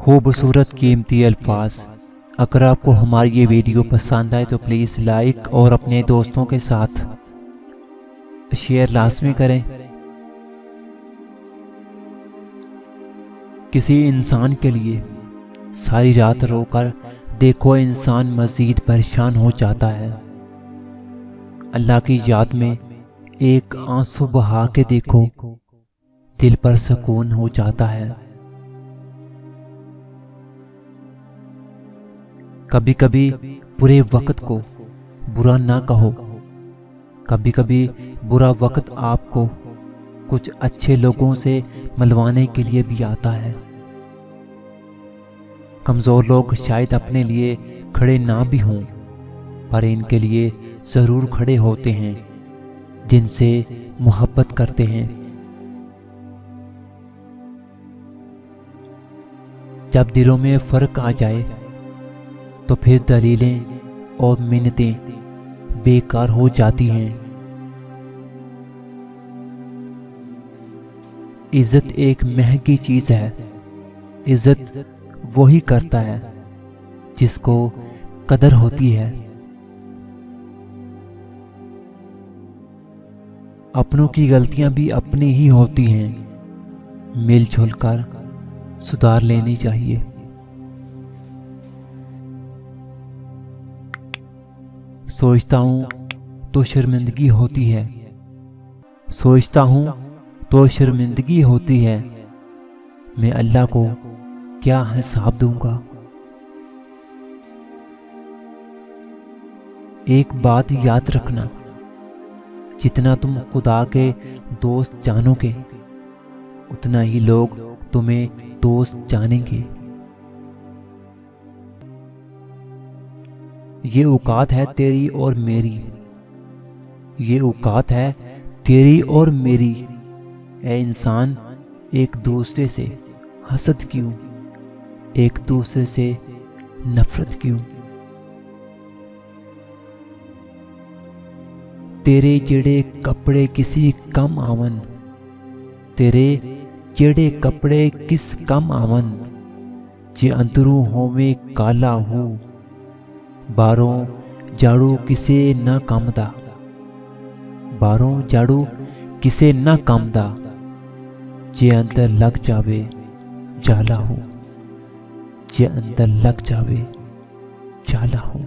खूबसूरत कीमती अल्फाज। अगर आपको हमारी ये वीडियो पसंद आए तो प्लीज़ लाइक और अपने दोस्तों के साथ शेयर लाजमी करें। किसी इंसान के लिए सारी रात रोकर देखो इंसान मज़ीद परेशान हो जाता है। अल्लाह की याद में एक आंसू बहा के देखो, दिल पर सुकून हो जाता है। कभी कभी बुरे वक्त को बुरा ना कहो। कभी कभी बुरा वक्त आपको कुछ अच्छे लोगों से मिलवाने के लिए भी आता है। कमज़ोर लोग शायद अपने लिए खड़े ना भी हों, पर इनके लिए ज़रूर खड़े होते हैं जिनसे मोहब्बत करते हैं। जब दिलों में फ़र्क आ जाए तो फिर दलीलें और मिन्नतें बेकार हो जाती हैं। इज्जत एक महंगी चीज़ है। इज्जत वही करता है जिसको कदर होती है। अपनों की गलतियां भी अपनी ही होती हैं, मिलजुल कर सुधार लेनी चाहिए। सोचता हूँ तो शर्मिंदगी होती है, सोचता हूँ तो शर्मिंदगी होती है। मैं अल्लाह को क्या हिसाब दूंगा। एक बात याद रखना, जितना तुम खुदा के दोस्त जानोगे उतना ही लोग तुम्हें दोस्त जानेंगे। ये औकात है तेरी और मेरी, ये औकात है तेरी और मेरी। ऐ इंसान, एक दूसरे से हसद क्यों, एक दूसरे से नफरत क्यों। तेरे जेड़े कपड़े किसी कम आवन, तेरे जेड़े कपड़े किस कम आवन। जे अंदरों होवे काला हो, बारों जाड़ू किसे न कमदा। बारों जाड़ू किसे न कमदा। जे अंदर लग जावे जाला हो, जे अंदर लग जावे जाला हो।